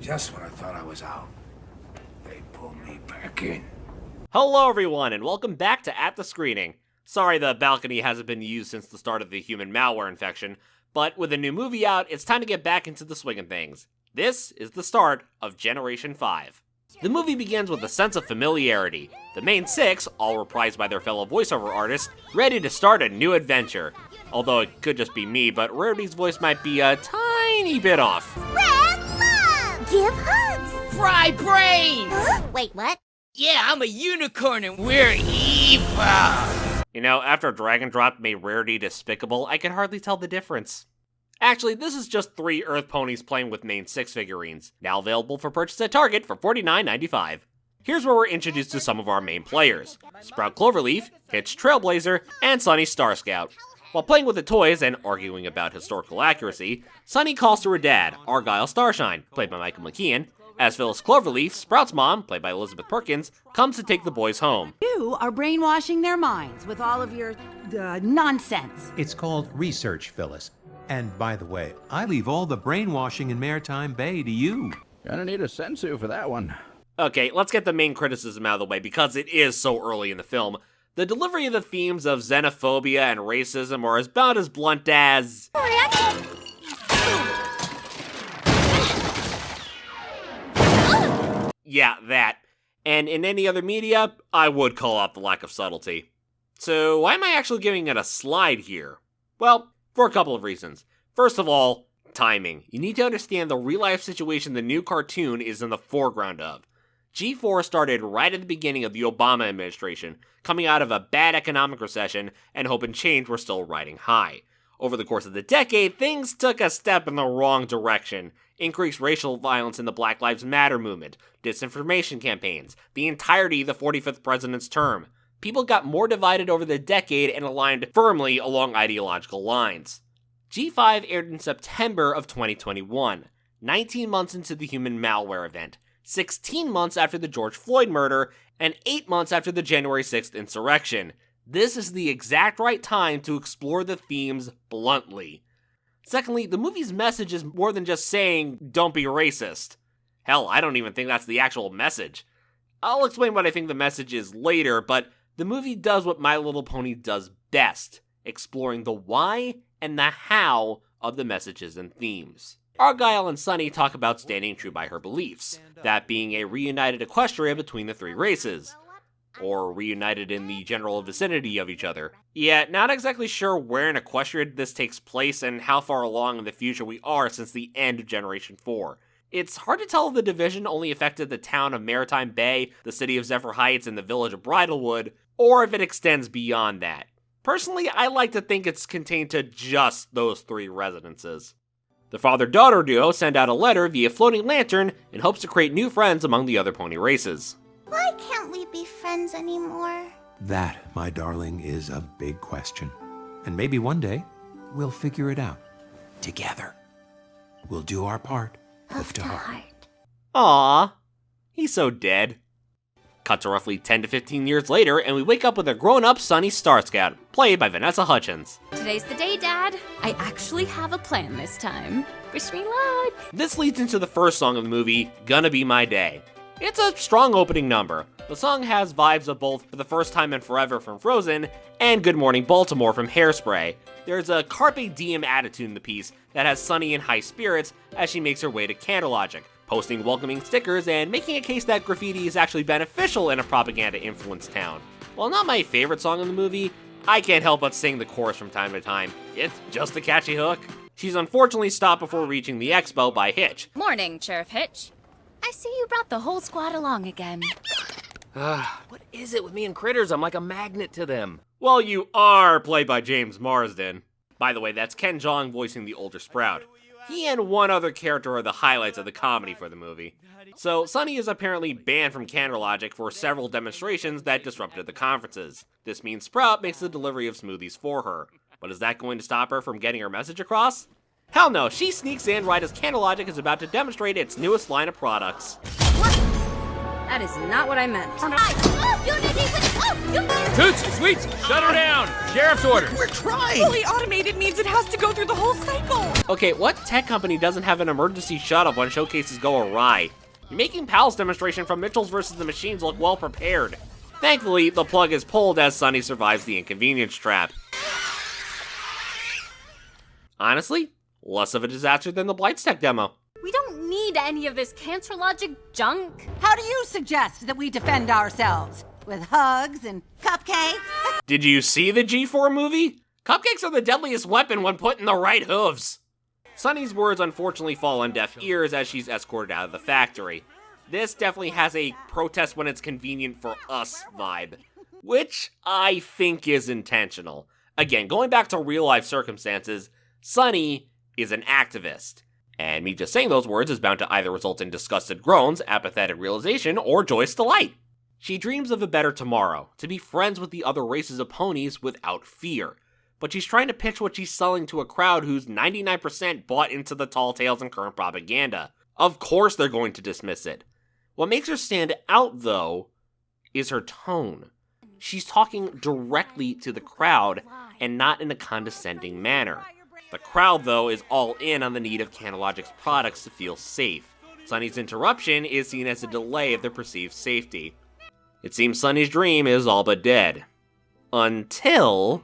Just when I thought I was out, they pull me back in. Hello everyone, and welcome back to At the Screening. Sorry the balcony hasn't been used since the start of the human malware infection, but with a new movie out, it's time to get back into the swing of things. This is the start of Generation 5. The movie begins with a sense of familiarity. The main six, all reprised by their fellow voiceover artists, ready to start a new adventure. Although it could just be me, but Rarity's voice might be a tiny bit off. Spread love! Give hugs! Fry brains! Huh? Wait, what? Yeah, I'm a unicorn and we're evil! You know, after Dragon Drop made Rarity despicable, I can hardly tell the difference. Actually, this is just 3 Earth ponies playing with main 6 figurines, now available for purchase at Target for $49.95. Here's where we're introduced to some of our main players: Sprout Cloverleaf, Hitch Trailblazer, and Sunny Star Scout. While playing with the toys and arguing about historical accuracy, Sunny calls to her dad, Argyle Starshine, played by Michael McKean, as Phyllis Cloverleaf, Sprout's mom, played by Elizabeth Perkins, comes to take the boys home. You are brainwashing their minds with all of your, nonsense. It's called research, Phyllis. And by the way, I leave all the brainwashing in Maritime Bay to you. Gonna need a sensu for that one. Okay, let's get the main criticism out of the way because it is so early in the film. The delivery of the themes of xenophobia and racism are about as blunt as... Yeah, that. And in any other media, I would call out the lack of subtlety. So why am I actually giving it a slide here? Well, for a couple of reasons. First of all, timing. You need to understand the real-life situation the new cartoon is in the foreground of. G4 started right at the beginning of the Obama administration, coming out of a bad economic recession, and hope and change were still riding high. Over the course of the decade, things took a step in the wrong direction. Increased racial violence in the Black Lives Matter movement, disinformation campaigns, the entirety of the 45th president's term. People got more divided over the decade and aligned firmly along ideological lines. G5 aired in September of 2021, 19 months into the human malware event, 16 months after the George Floyd murder, and 8 months after the January 6th insurrection. This is the exact right time to explore the themes bluntly. Secondly, the movie's message is more than just saying, don't be racist. Hell, I don't even think that's the actual message. I'll explain what I think the message is later, but the movie does what My Little Pony does best, exploring the why and the how of the messages and themes. Argyle and Sunny talk about standing true by her beliefs, that being a reunited Equestria between the 3 races, or reunited in the general vicinity of each other. Yet, not exactly sure where in Equestria this takes place and how far along in the future we are since the end of Generation 4. It's hard to tell if the division only affected the town of Maritime Bay, the city of Zephyr Heights, and the village of Bridlewood, or if it extends beyond that. Personally, I like to think it's contained to just those 3 residences. The father-daughter duo send out a letter via floating lantern in hopes to create new friends among the other pony races. Why can't we be friends anymore? That, my darling, is a big question. And maybe one day, we'll figure it out. Together. We'll do our part. Hoof to heart. Aww, he's so dead. Cut to roughly 10 to 15 years later, and we wake up with a grown-up Sunny Star Scout, played by Vanessa Hudgens. Today's the day, Dad. I actually have a plan this time. Wish me luck. This leads into the first song of the movie, Gonna Be My Day. It's a strong opening number. The song has vibes of both For the First Time and Forever from Frozen and Good Morning Baltimore from Hairspray. There's a carpe diem attitude in the piece that has Sunny in high spirits as she makes her way to Candlelogic, posting welcoming stickers and making a case that graffiti is actually beneficial in a propaganda-influenced town. While not my favorite song in the movie, I can't help but sing the chorus from time to time. It's just a catchy hook. She's unfortunately stopped before reaching the expo by Hitch. Morning, Sheriff Hitch. I see you brought the whole squad along again. What is it with me and critters? I'm like a magnet to them. Well, you are played by James Marsden. By the way, that's Ken Jeong voicing the older Sprout. He and one other character are the highlights of the comedy for the movie. So, Sunny is apparently banned from Candlelogic for several demonstrations that disrupted the conferences. This means Sprout makes the delivery of smoothies for her. But is that going to stop her from getting her message across? Hell no, she sneaks in right as Candlelogic is about to demonstrate its newest line of products. That is not what I meant. Tootsie, Sweets, shut her down! Sheriff's orders! We're trying! Fully automated means it has to go through the whole cycle! Okay, what tech company doesn't have an emergency shut-off when showcases go awry? You're making Pal's demonstration from Mitchell's vs. the Machines look well prepared. Thankfully, the plug is pulled as Sunny survives the inconvenience trap. Honestly, less of a disaster than the Blights tech demo. We don't need any of this cancer logic junk. How do you suggest that we defend ourselves? With hugs and cupcakes? Did you see the G4 movie? Cupcakes are the deadliest weapon when put in the right hooves. Sunny's words unfortunately fall on deaf ears as she's escorted out of the factory. This definitely has a protest when it's convenient for us vibe, which I think is intentional. Again, going back to real life circumstances, Sunny is an activist. And me just saying those words is bound to either result in disgusted groans, apathetic realization, or joyous delight. She dreams of a better tomorrow, to be friends with the other races of ponies without fear. But she's trying to pitch what she's selling to a crowd who's 99% bought into the tall tales and current propaganda. Of course they're going to dismiss it. What makes her stand out, though, is her tone. She's talking directly to the crowd, and not in a condescending manner. The crowd, though, is all in on the need of Canalogic's products to feel safe. Sunny's interruption is seen as a delay of their perceived safety. It seems Sunny's dream is all but dead. Until...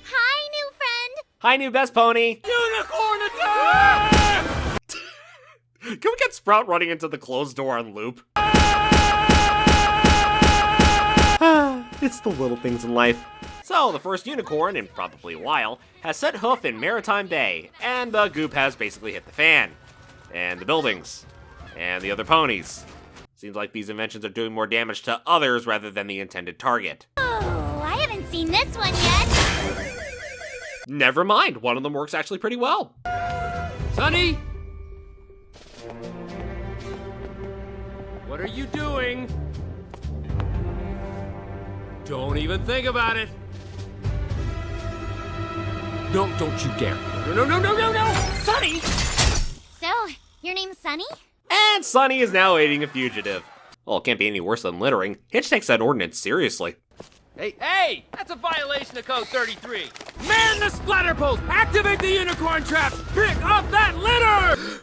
Hi, new friend. Hi, new best pony! Unicorn attack! Can we get Sprout running into the closed door on loop? It's the little things in life. So, the first unicorn, in probably a while, has set hoof in Maritime Bay, and the goop has basically hit the fan. And the buildings. And the other ponies. Seems like these inventions are doing more damage to others rather than the intended target. Oh, I haven't seen this one yet. Never mind, one of them works actually pretty well. Sunny! What are you doing? Don't even think about it. No, don't you dare. No. Sunny! So, your name's Sunny? And Sunny is now aiding a fugitive. Well, it can't be any worse than littering. Hitch takes that ordinance seriously. Hey, that's a violation of Code 33. Man the splatter post! Activate the unicorn trap! Pick up that litter!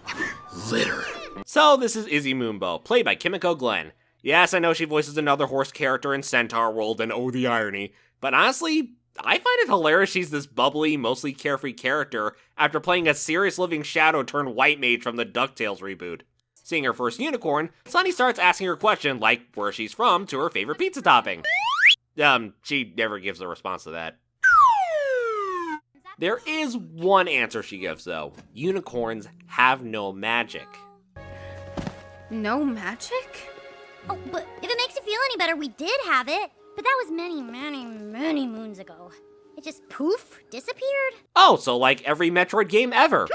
Litter. So this is Izzy Moonbow, played by Kimiko Glenn. Yes, I know she voices another horse character in Centaur World, and oh, the irony. But honestly, I find it hilarious she's this bubbly, mostly carefree character after playing a serious living shadow turned white mage from the DuckTales reboot. Seeing her first unicorn, Sunny starts asking her question like where she's from to her favorite pizza topping. She never gives a response to that. There is one answer she gives though. Unicorns have no magic. No magic? Oh, but if it makes you feel any better, we did have it. But that was many moons ago. It just poof, disappeared. Oh, so like every Metroid game ever.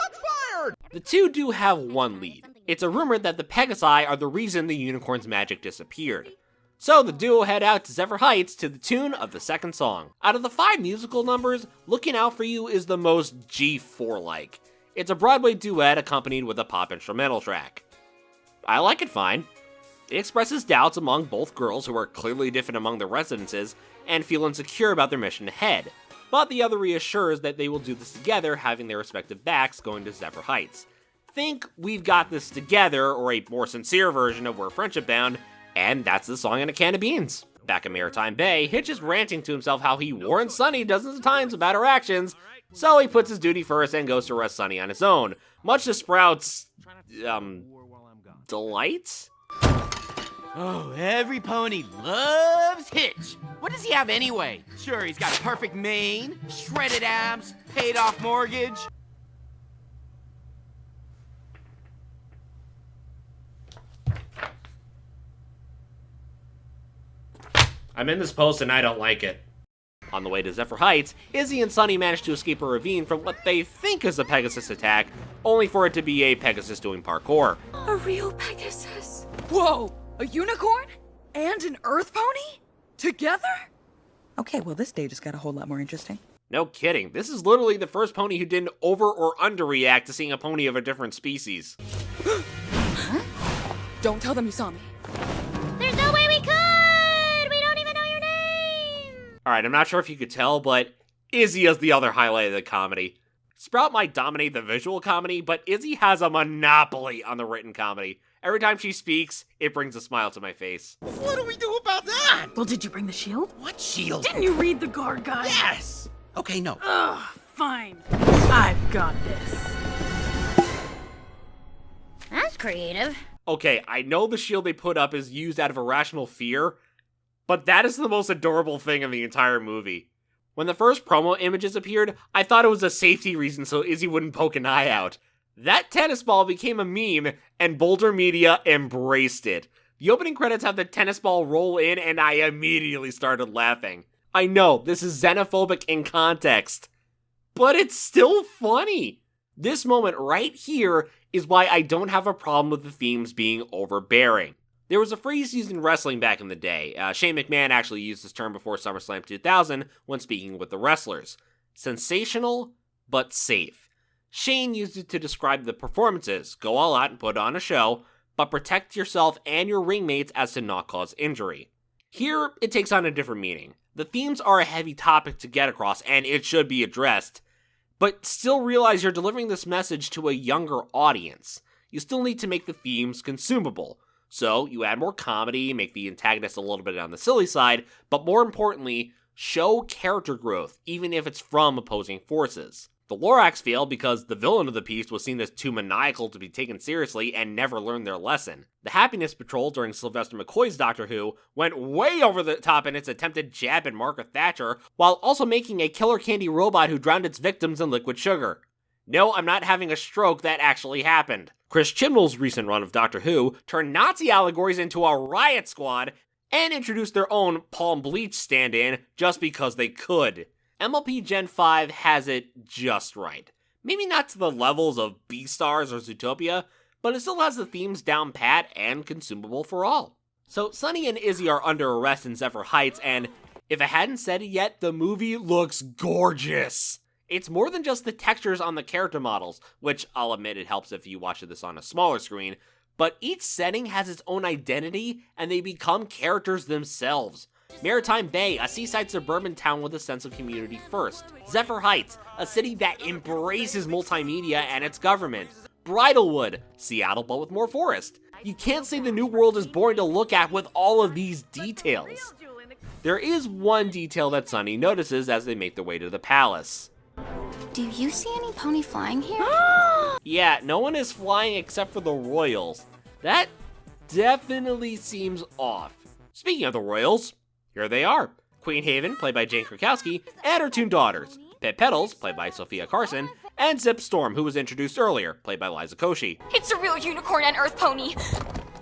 The two do have one lead. It's a rumor that the Pegasi are the reason the unicorn's magic disappeared. So the duo head out to Zephyr Heights to the tune of the second song. Out of the 5 musical numbers, Looking Out For You is the most G4-like. It's a Broadway duet accompanied with a pop instrumental track. I like it fine. It expresses doubts among both girls who are clearly different among their residences and feel insecure about their mission ahead. But the other reassures that they will do this together, having their respective backs going to Zephyr Heights. Think We've Got This Together, or a more sincere version of We're Friendship Bound, and that's the song in a can of beans. Back in Maritime Bay, Hitch is ranting to himself how he warned Sunny dozens of times about her actions, so he puts his duty first and goes to arrest Sunny on his own, much to Sprout's, delight? Oh, every pony loves Hitch. What does he have anyway? Sure, he's got a perfect mane, shredded abs, paid off mortgage. I'm in this post and I don't like it. On the way to Zephyr Heights, Izzy and Sunny manage to escape a ravine from what they think is a Pegasus attack, only for it to be a Pegasus doing parkour. A real Pegasus? Whoa! A unicorn? And an earth pony? Together? Okay, well this day just got a whole lot more interesting. No kidding, this is literally the first pony who didn't over or underreact to seeing a pony of a different species. Don't tell them you saw me. There's no way we could! We don't even know your name! Alright, I'm not sure if you could tell, but Izzy is the other highlight of the comedy. Sprout might dominate the visual comedy, but Izzy has a monopoly on the written comedy. Every time she speaks, it brings a smile to my face. What do we do about that? Well, did you bring the shield? What shield? Didn't you read the guard guide? Yes! Okay, no. Ugh, fine. I've got this. That's creative. Okay, I know the shield they put up is used out of irrational fear, but that is the most adorable thing in the entire movie. When the first promo images appeared, I thought it was a safety reason so Izzy wouldn't poke an eye out. That tennis ball became a meme, and Boulder Media embraced it. The opening credits have the tennis ball roll in, and I immediately started laughing. I know, this is xenophobic in context, but it's still funny. This moment right here is why I don't have a problem with the themes being overbearing. There was a phrase used in wrestling back in the day. Shane McMahon actually used this term before SummerSlam 2000 when speaking with the wrestlers. Sensational, but safe. Shane used it to describe the performances. Go all out and put on a show, but protect yourself and your ringmates as to not cause injury. Here, it takes on a different meaning. The themes are a heavy topic to get across, and it should be addressed, but still realize you're delivering this message to a younger audience. You still need to make the themes consumable. So, you add more comedy, make the antagonist a little bit on the silly side, but more importantly, show character growth, even if it's from opposing forces. The Lorax failed because the villain of the piece was seen as too maniacal to be taken seriously and never learned their lesson. The Happiness Patrol during Sylvester McCoy's Doctor Who went way over the top in its attempted jab at Margaret Thatcher, while also making a killer candy robot who drowned its victims in liquid sugar. No, I'm not having a stroke, that actually happened. Chris Chibnall's recent run of Doctor Who turned Nazi allegories into a riot squad and introduced their own Palm Bleach stand-in just because they could. MLP Gen 5 has it just right. Maybe not to the levels of Beastars or Zootopia, but it still has the themes down pat and consumable for all. So Sunny and Izzy are under arrest in Zephyr Heights, and if I hadn't said it yet, the movie looks gorgeous. It's more than just the textures on the character models, which I'll admit it helps if you watch this on a smaller screen, but each setting has its own identity and they become characters themselves. Maritime Bay, a seaside suburban town with a sense of community first. Zephyr Heights, a city that embraces multimedia and its government. Bridalwood, Seattle but with more forest. You can't say the New World is boring to look at with all of these details. There is one detail that Sunny notices as they make their way to the palace. Do you see any pony flying here? Yeah, no one is flying except for the royals. That definitely seems off. Speaking of the royals, here they are. Queen Haven, played by Jane Krakowski, and her two daughters. Pip Petals, played by Sophia Carson, and Zip Storm, who was introduced earlier, played by Liza Koshy. It's a real unicorn and earth pony.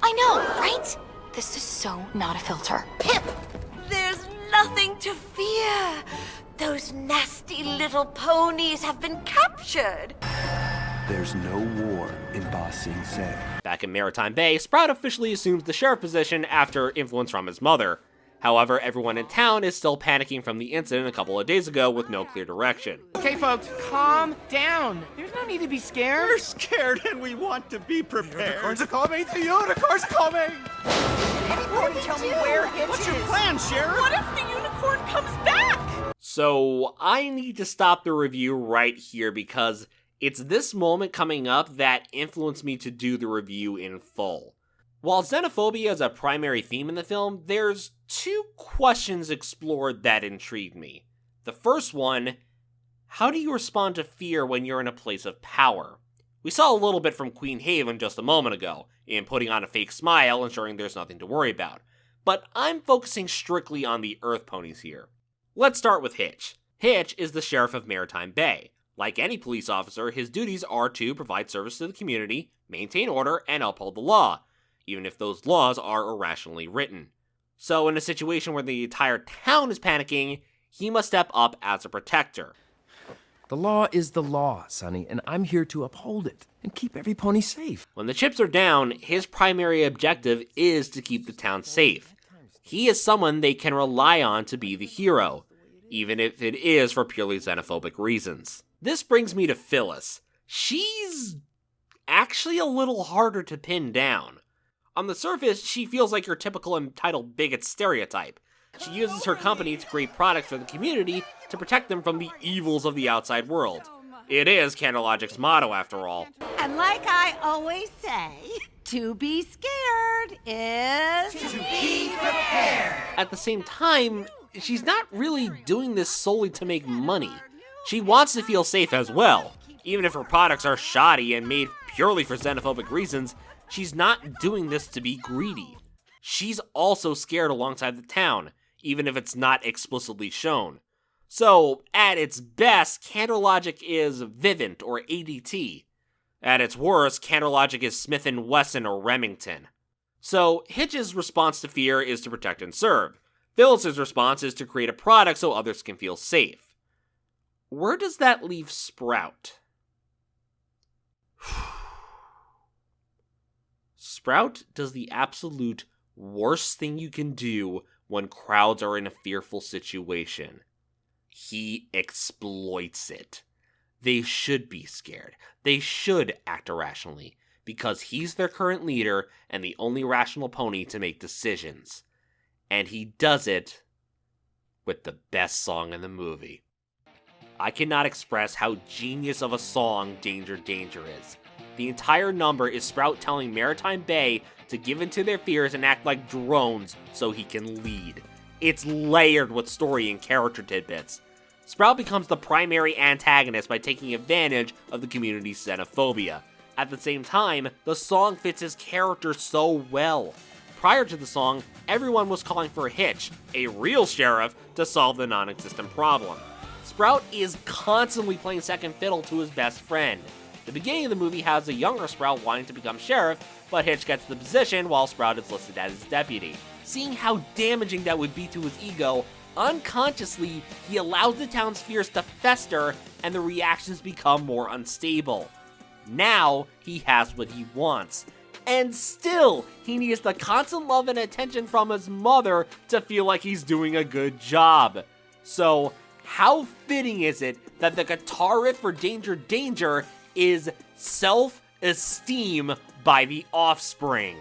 I know, right? This is so not a filter. Pip, there's nothing to fear. Those nasty little ponies have been captured. There's no war in Ba Sing Se. Back in Maritime Bay, Sprout officially assumes the sheriff position after influence from his mother. However, everyone in town is still panicking from the incident a couple of days ago with no clear direction. Okay, folks, calm down. There's no need to be scared. We're scared and we want to be prepared. Unicorns are coming! The unicorns are coming! Anybody tell me where Hitch What's your is? plan, Sheriff? What if the unicorn comes back? So, I need to stop the review right here because it's this moment coming up that influenced me to do the review in full. While xenophobia is a primary theme in the film, there's two questions explored that intrigued me. The first one, how do you respond to fear when you're in a place of power? We saw a little bit from Queen Haven just a moment ago, in putting on a fake smile, ensuring there's nothing to worry about. But I'm focusing strictly on the Earth ponies here. Let's start with Hitch. Hitch is the sheriff of Maritime Bay. Like any police officer, his duties are to provide service to the community, maintain order, and uphold the law, even if those laws are irrationally written. So in a situation where the entire town is panicking, he must step up as a protector. The law is the law, Sonny, and I'm here to uphold it and keep every pony safe. When the chips are down, his primary objective is to keep the town safe. He is someone they can rely on to be the hero. even if it is for purely xenophobic reasons. This brings me to Phyllis. She's actually a little harder to pin down. On the surface, she feels like your typical entitled bigot stereotype. She uses her company to create products for the community to protect them from the evils of the outside world. It is Candlelogic's motto, after all. And like I always say, to be scared is to be prepared. At the same time, she's not really doing this solely to make money. She wants to feel safe as well. Even if her products are shoddy and made purely for xenophobic reasons, she's not doing this to be greedy. She's also scared alongside the town, even if it's not explicitly shown. So, at its best, Candlelogic is Vivint or ADT. At its worst, Candlelogic is Smith & Wesson or Remington. So, Hitch's response to fear is to protect and serve. Phyllis's response is to create a product so others can feel safe. Where does that leave Sprout? Sprout does the absolute worst thing you can do when crowds are in a fearful situation. He exploits it. They should be scared. They should act irrationally, because he's their current leader and the only rational pony to make decisions. And he does it with the best song in the movie. I cannot express how genius of a song Danger Danger is. The entire number is Sprout telling Maritime Bay to give in to their fears and act like drones so he can lead. It's layered with story and character tidbits. Sprout becomes the primary antagonist by taking advantage of the community's xenophobia. At the same time, the song fits his character so well. Prior to the song, everyone was calling for Hitch, a real sheriff, to solve the non-existent problem. Sprout is constantly playing second fiddle to his best friend. The beginning of the movie has a younger Sprout wanting to become sheriff, but Hitch gets the position while Sprout is listed as his deputy. Seeing how damaging that would be to his ego, unconsciously, he allows the town's fears to fester and the reactions become more unstable. Now, he has what he wants. And still, he needs the constant love and attention from his mother to feel like he's doing a good job. So, how fitting is it that the guitar riff for Danger Danger is Self-Esteem by The Offspring?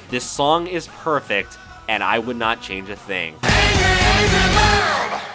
This song is perfect, and I would not change a thing. Angry, angry world!